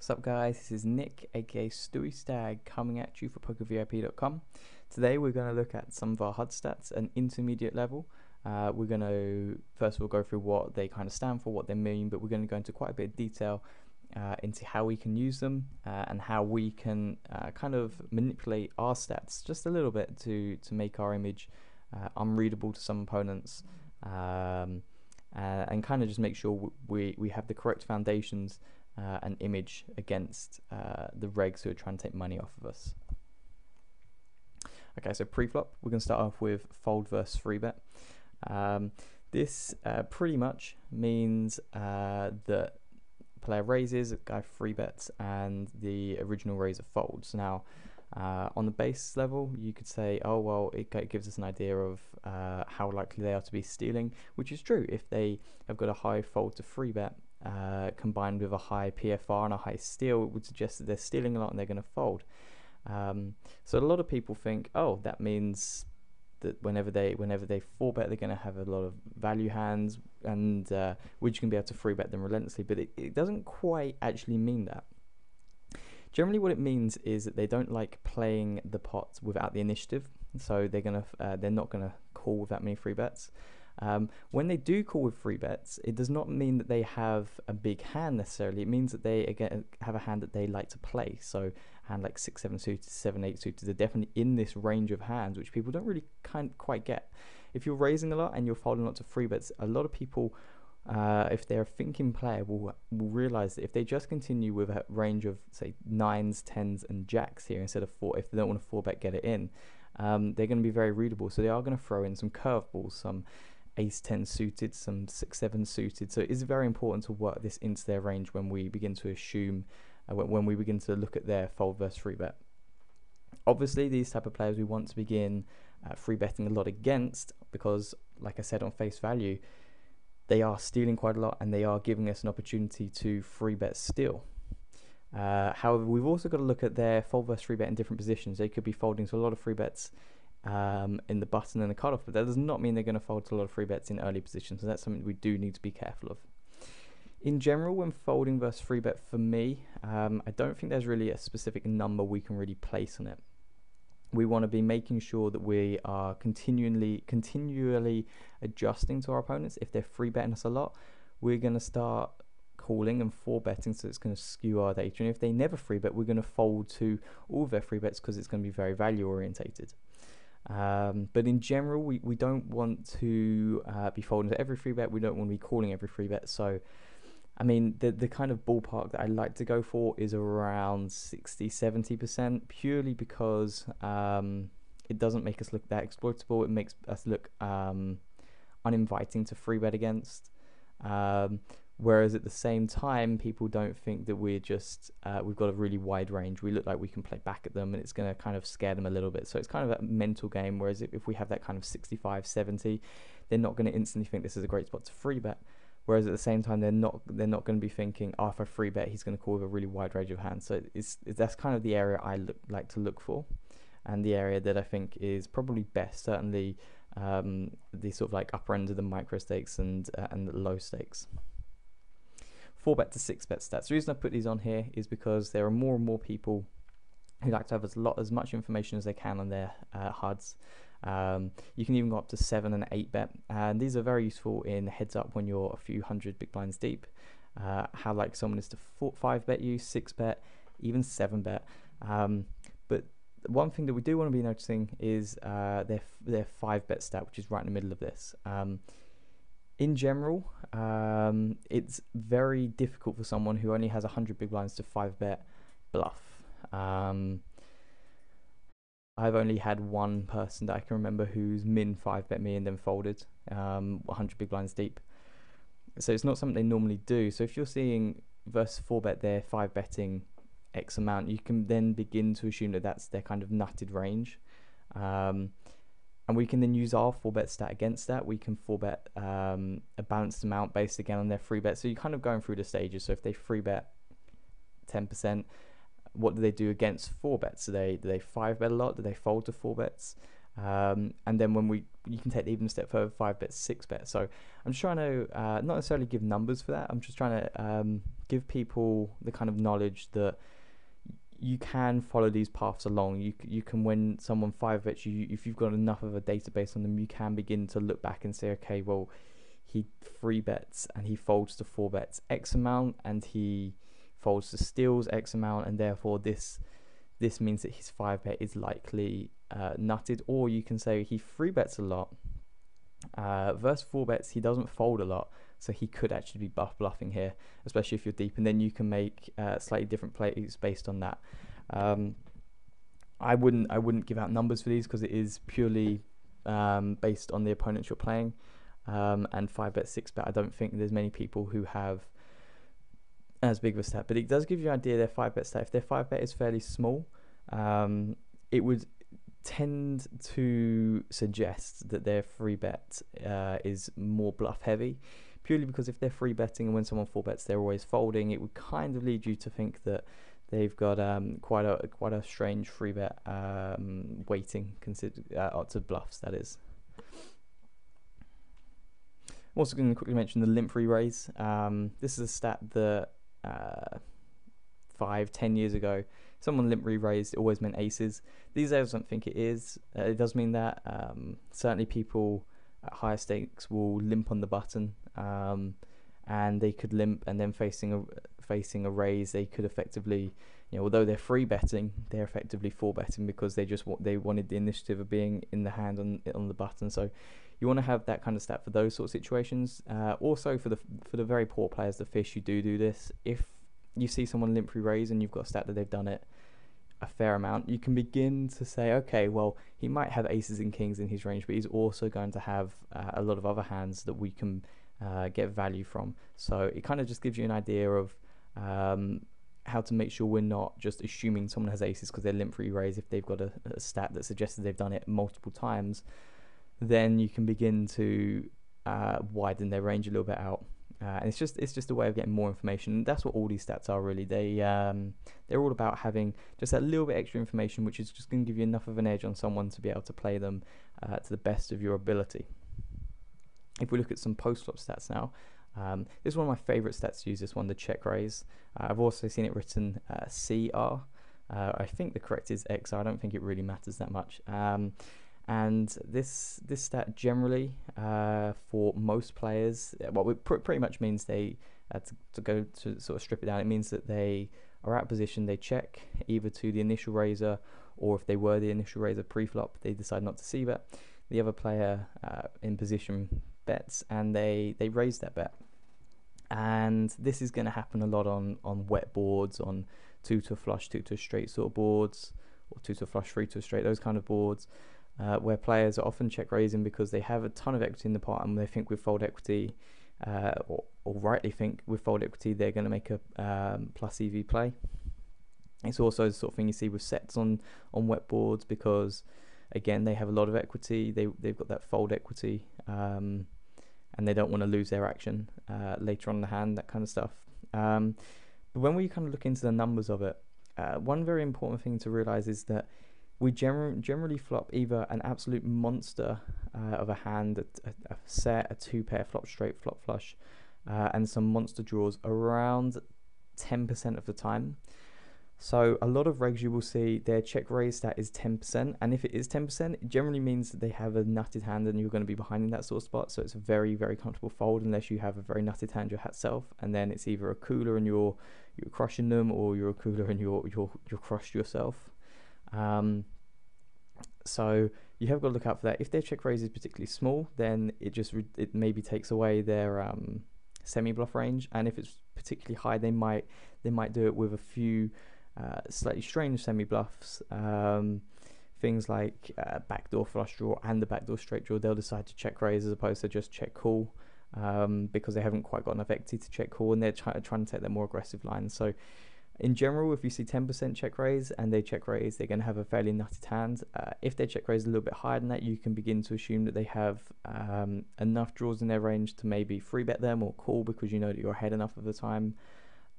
What's up guys, this is Nick aka Stewie Stag coming at you for PokerVIP.com. Today we're going to look at some of our HUD stats at an intermediate level. We're going to first of all go through what they kind of stand for, what they mean, but we're going to go into quite a bit of detail into how we can use them and how we can kind of manipulate our stats just a little bit to make our image unreadable to some opponents and kind of just make sure we have the correct foundations an image against the regs who are trying to take money off of us. Okay, so pre-flop, we're going to start off with fold versus free bet. This pretty much means that player raises, guy free bets, and the original raiser folds. Now, on the base level, you could say, oh, well, it gives us an idea of how likely they are to be stealing, which is true. If they have got a high fold to free bet, combined with a high PFR and a high steal, it would suggest that they're stealing a lot and they're going to fold. So a lot of people think, oh, that means that whenever they 4-bet, they're going to have a lot of value hands, and we're just going to be able to free bet them relentlessly. But it doesn't quite actually mean that. Generally, what it means is that they don't like playing the pot without the initiative, so they're not gonna call with that many free bets. When they do call with free bets, it does not mean that they have a big hand necessarily. It means that they again have a hand that they like to play. So a hand like 6-7 suited, 7-8 suited, are definitely in this range of hands, which people don't really quite get. If you're raising a lot and you're folding lots of free bets, a lot of people, if they're a thinking player, will realize that if they just continue with a range of say 9s, 10s, and jacks here instead of 4, if they don't want to 4-bet get it in, they're going to be very readable. So they are going to throw in some curveballs, some ace-10 suited, some 6-7 suited. So it is very important to work this into their range when we begin to assume, when we begin to look at their fold versus free bet. Obviously, these type of players we want to begin free betting a lot against, because, like I said, on face value, they are stealing quite a lot and they are giving us an opportunity to free bet steal. However, we've also got to look at their fold versus free bet in different positions. They could be folding to a lot of free bets in the button and the cutoff, but that does not mean they're going to fold to a lot of free bets in early positions. So that's something we do need to be careful of. In general, when folding versus free bet, for me, I don't think there's really a specific number we can really place on it. We want to be making sure that we are continually adjusting to our opponents. If they're free betting us a lot, we're going to start calling and 4-betting, so it's going to skew our data. And if they never free bet, we're going to fold to all of their free bets because it's going to be very value orientated. But in general, we don't want to be folding to every free bet. We don't want to be calling every free bet. So, I mean, the kind of ballpark that I like to go for is around 60-70%, purely because it doesn't make us look that exploitable. It makes us look uninviting to free bet against. Whereas at the same time, people don't think that we're just we've got a really wide range. We look like we can play back at them, and it's going to kind of scare them a little bit. So it's kind of a mental game. Whereas if we have that kind of 65-70, they're not going to instantly think this is a great spot to free bet. Whereas at the same time, they're not going to be thinking, oh, if I free bet, he's going to call with a really wide range of hands. So that's kind of the area I like to look for, and the area that I think is probably best. Certainly, the sort of like upper end of the micro stakes and the low stakes. 4-bet to 6-bet stats. The reason I put these on here is because there are more and more people who like to have as much information as they can on their HUDs. You can even go up to 7 and 8-bet, and these are very useful in heads up when you're a few hundred big blinds deep. How like someone is to 5-bet you, 6-bet, even 7-bet. But one thing that we do want to be noticing is their 5-bet stat, which is right in the middle of this. In general, it's very difficult for someone who only has 100 big blinds to 5-bet bluff. I've only had one person that I can remember who's min 5-bet me and then folded 100 big blinds deep. So it's not something they normally do. So if you're seeing versus 4-bet, they're 5-betting X amount, you can then begin to assume that that's their kind of nutted range. And we can then use our 4-bet stat against that. We can 4-bet a balanced amount based again on their free bet. So you're kind of going through the stages. So if they free bet 10%, what do they do against 4-bets? Do they 5-bet a lot? Do they fold to 4-bets? And then you can take it even a step further, 5 bet, 6 bet. So I'm just trying to not necessarily give numbers for that. I'm just trying to give people the kind of knowledge that you can follow these paths along. You can, when someone 5 bets, if you've got enough of a database on them, you can begin to look back and say, okay, well, he 3 bets and he folds to 4 bets X amount, and he folds to steals X amount, and therefore this means that his 5 bet is likely nutted. Or you can say he 3 bets a lot versus 4 bets he doesn't fold a lot, so he could actually be bluffing here, especially if you're deep, and then you can make slightly different plays based on that. I wouldn't give out numbers for these because it is purely based on the opponents you're playing. And 5 bet, 6 bet, I don't think there's many people who have as big of a stat, but it does give you an idea their 5 bet stat. If their 5 bet is fairly small, it would tend to suggest that their 3 bet is more bluff heavy, purely because if they're 3 betting and when someone 4 bets they're always folding, it would kind of lead you to think that they've got quite a strange 3 bet weighting to bluffs, that is. I'm also going to quickly mention the limp re-raise. This is a stat that 5-10 years ago, someone limp re-raised, it always meant aces. These days I don't think it is. It does mean that. Certainly people at higher stakes will limp on the button, and they could limp, and then facing a raise, they could effectively, although they're 3 betting, they're effectively 4 betting because they wanted the initiative of being in the hand on the button. So you want to have that kind of stat for those sort of situations. Also for the very poor players, the fish, you do this. If you see someone limp re-raise and you've got a stat that they've done it a fair amount, you can begin to say, okay, well, he might have aces and kings in his range, but he's also going to have a lot of other hands that we can get value from. So it kind of just gives you an idea of how to make sure we're not just assuming someone has aces because they're limp re-raise. If they've got a stat that suggests that they've done it multiple times, then you can begin to widen their range a little bit out. And it's just a way of getting more information. And that's what all these stats are, really. They're all about having just a little bit extra information, which is just going to give you enough of an edge on someone to be able to play them to the best of your ability. If we look at some post-flop stats now, this is one of my favorite stats to use, this one, the check raise. I've also seen it written CR. I think the correct is XR. I don't think it really matters that much. And this stat generally for most players, well, it pretty much means they to go to sort of strip it down, it means that they are out of position, they check either to the initial raiser, or if they were the initial raiser pre-flop, they decide not to c-bet. The other player in position bets, and they raise that bet. And this is going to happen a lot on wet boards, on 2 to a flush, 2 to a straight sort of boards, or 2 to a flush, 3 to a straight, those kind of boards. Where players are often check raising because they have a ton of equity in the pot, and they think with fold equity, or rightly think with fold equity, they're going to make a plus EV play. It's also the sort of thing you see with sets on wet boards because, again, they have a lot of equity. They've got that fold equity, and they don't want to lose their action later on in the hand, that kind of stuff. But when we kind of look into the numbers of it, one very important thing to realize is that we generally flop either an absolute monster of a hand, a set, a 2-pair, flop straight, flop flush, and some monster draws around 10% of the time. So a lot of regs you will see their check raise stat is 10%, and if it is 10%, it generally means that they have a nutted hand and you're going to be behind in that sort of spot. So it's a very, very comfortable fold unless you have a very nutted hand yourself, and then it's either a cooler and you're crushing them, or you're a cooler and you're crushed yourself. So you have got to look out for that. If their check raise is particularly small, then it maybe takes away their semi bluff range, and if it's particularly high, they might do it with a few slightly strange semi bluffs. Things like backdoor flush draw and the backdoor straight draw. They'll decide to check raise as opposed to just check call, because they haven't quite got enough equity to check call, and they're trying to take that more aggressive line. So in general, if you see 10% check raise and they check raise, they're going to have a fairly nutted hand. If they check raise a little bit higher than that, you can begin to assume that they have enough draws in their range to maybe 3-bet them or call because you know that you're ahead enough of the time.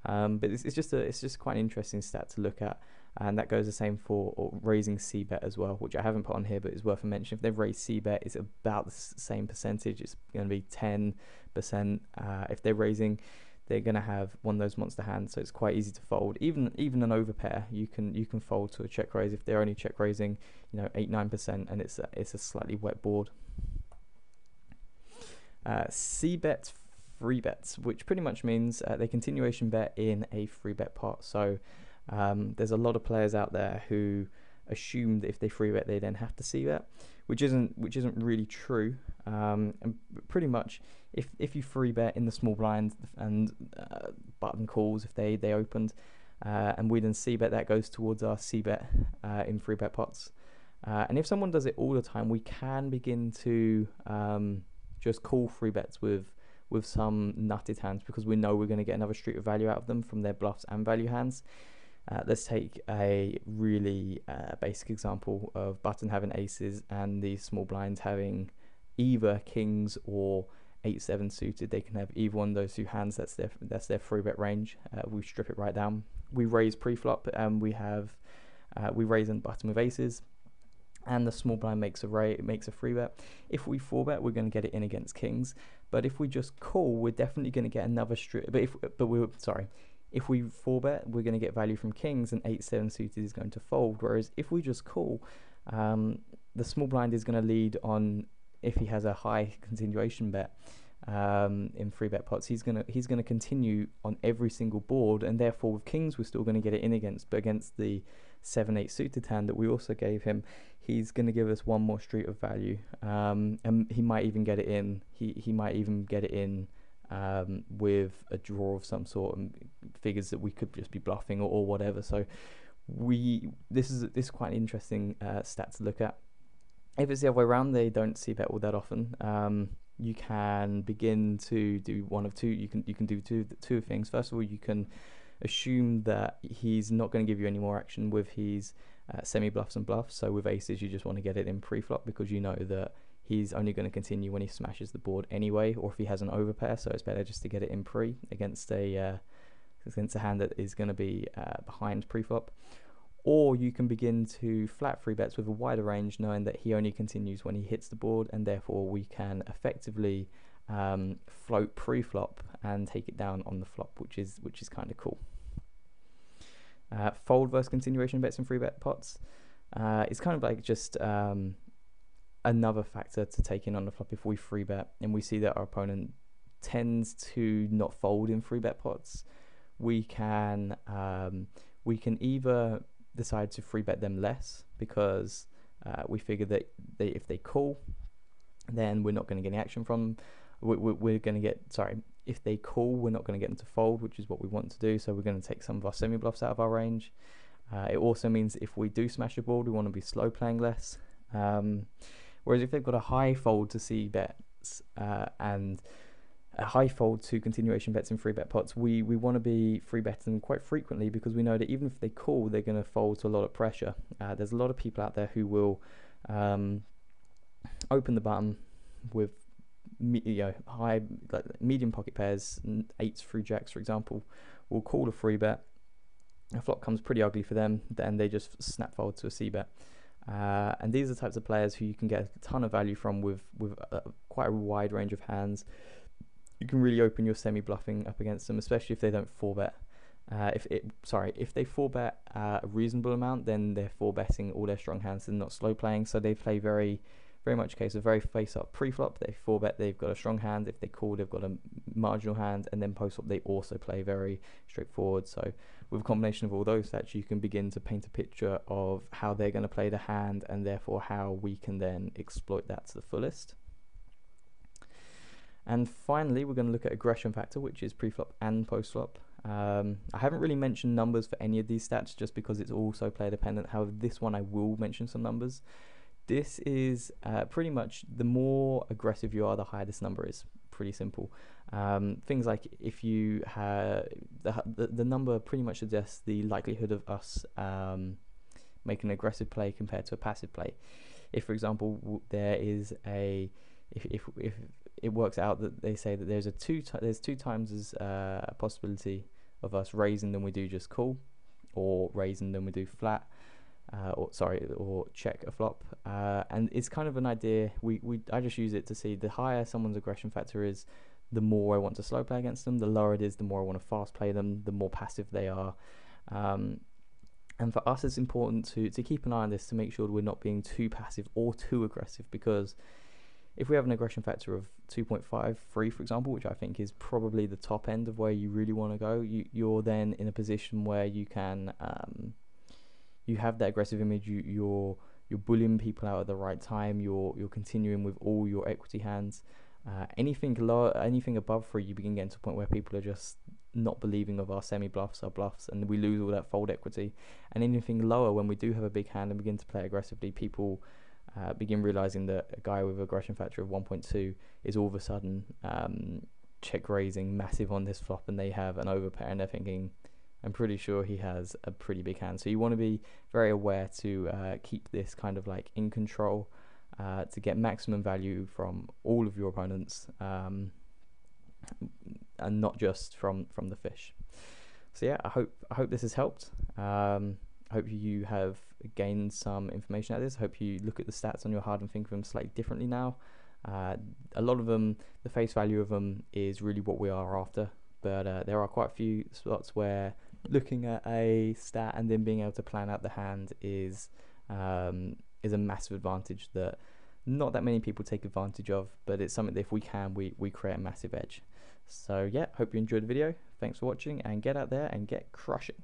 But it's just quite an interesting stat to look at. and that goes the same for raising c-bet as well, which I haven't put on here, but it's worth a mention. If they've raised c-bet, it's about the same percentage. It's going to be 10%. If they're raising, they're going to have one of those monster hands, so it's quite easy to fold. Even an overpair, you can fold to a check raise if they're only check raising, 8-9%, and it's a slightly wet board. C-bets, free bets, which pretty much means they continuation bet in a free bet pot. So there's a lot of players out there who assume that if they free bet, they then have to c-bet, which isn't really true. And pretty much, if you free bet in the small blind and button calls, if they opened, and we then c-bet, that goes towards our c-bet in free bet pots. And if someone does it all the time, we can begin to just call free bets with some nutted hands, because we know we're going to get another street of value out of them from their bluffs and value hands. Let's take a really basic example of button having aces and the small blinds having either kings or 8-7 suited. They can have either one of those two hands. That's their free bet range. We strip it right down. We raise pre-flop, and we raise on button with aces, and the small blind makes a free bet. If we 4-bet, we're going to get it in against kings. But if we just call, we're definitely going to get another strip. If we 4-bet, we're going to get value from kings, and 8-7 suited is going to fold. Whereas if we just call, the small blind is going to lead on. If he has a high continuation bet in free bet pots, he's gonna continue on every single board, and therefore with kings we're still going to get it in against. But against the 7-8 suited hand that we also gave him, he's going to give us one more street of value, and he might even get it in. He might even get it in with a draw of some sort, and figures that we could just be bluffing or whatever. So this is quite an interesting stat to look at. If it's the other way around, they don't see bet all that often. You can begin to do one of two. You can do two things. First of all, you can assume that he's not going to give you any more action with his semi bluffs and bluffs. So with aces, you just want to get it in pre-flop, because you know that he's only going to continue when he smashes the board anyway, or if he has an overpair. So it's better just to get it in pre against a hand that is going to be behind pre-flop. Or you can begin to flat free bets with a wider range, knowing that he only continues when he hits the board, and therefore we can effectively float pre-flop and take it down on the flop, which is kind of cool. Fold versus continuation bets in free bet pots. It's kind of like just another factor to take in on the flop. If we free bet and we see that our opponent tends to not fold in free bet pots, we can either decide to free bet them less, because we figure that if they call, then we're not going to get any action from them. We're going to get, if they call, we're not going to get them to fold, which is what we want to do. So we're going to take some of our semi bluffs out of our range. It also means if we do smash the board, we want to be slow playing less. Whereas if they've got a high fold to c bets and a high fold to continuation bets in free bet pots, we want to be free betting them quite frequently, because we know that even if they call, they're going to fold to a lot of pressure. There's a lot of people out there who will open the button with high, like medium pocket pairs, 8s through jacks for example, will call a free bet. A flop comes pretty ugly for them, then they just snap fold to a c bet. And these are the types of players who you can get a ton of value from with quite a wide range of hands. You can really open your semi bluffing up against them, especially if they don't 4-bet. If they 4-bet a reasonable amount, then they're 4-betting all their strong hands and not slow playing. So they play very much a case of very face up pre-flop. They 4-bet, they've got a strong hand. If they call, they've got a marginal hand, and then post-flop they also play very straightforward. So with a combination of all those stats, you can begin to paint a picture of how they're going to play the hand, and therefore how we can then exploit that to the fullest. And finally, we're going to look at aggression factor, which is pre-flop and post-flop. I haven't really mentioned numbers for any of these stats, just because it's also player dependent. However, this one I will mention some numbers. This is pretty much the more aggressive you are, the higher this number is. Pretty simple. Things like if you have the number pretty much suggests the likelihood of us making an aggressive play compared to a passive play. If, for example, there is if it works out that they say that there's 2 times as a possibility of us raising than we do just call, or raise, and then we do flat, or check a flop. And it's kind of an idea. I just use it to see the higher someone's aggression factor is, the more I want to slow play against them. The lower it is, the more I want to fast play them, the more passive they are. And for us, it's important to keep an eye on this to make sure we're not being too passive or too aggressive, because if we have an aggression factor of 2.53, for example, which I think is probably the top end of where you really want to go, you're then in a position where you can, you have that aggressive image, you're bullying people out at the right time, you're continuing with all your equity hands. Anything lower, anything above 3, you begin getting to a point where people are just not believing of our semi-bluffs, our bluffs, and we lose all that fold equity. And anything lower, when we do have a big hand and begin to play aggressively, people begin realizing that a guy with aggression factor of 1.2 is all of a sudden check raising massive on this flop, and they have an overpair, and they're thinking, I'm pretty sure he has a pretty big hand. So you want to be very aware to keep this kind of like in control, to get maximum value from all of your opponents, and not just from the fish. So yeah, I hope this has helped. I hope you have gained some information out of this. I hope you look at the stats on your HUD and think of them slightly differently now. A lot of them, the face value of them is really what we are after, but there are quite a few slots where looking at a stat and then being able to plan out the hand is a massive advantage that not that many people take advantage of, but it's something that if we can, we create a massive edge. So yeah, hope you enjoyed the video. Thanks for watching, and get out there and get crushing.